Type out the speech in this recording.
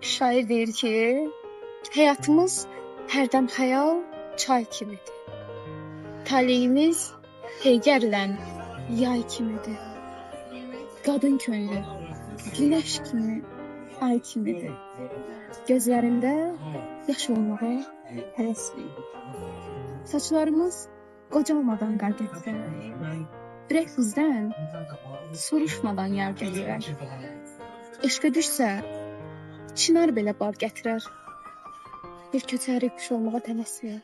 Şair deyir ki, həyatımız hərdən xəyal çay kimidir. Taleyimiz heygərlə yay kimidir. Qadın könlü günəş kimi, ay kimidir. Gözlərində yaş olmağa həvəsliyik. Saçlarımız qocalmadan qar gətirər. Ürək bizdən soruşmadan yar gətirər. Eşqə düşsə, çınar belə bar gətirər. Bir köçəri quş olmağa tələsmir.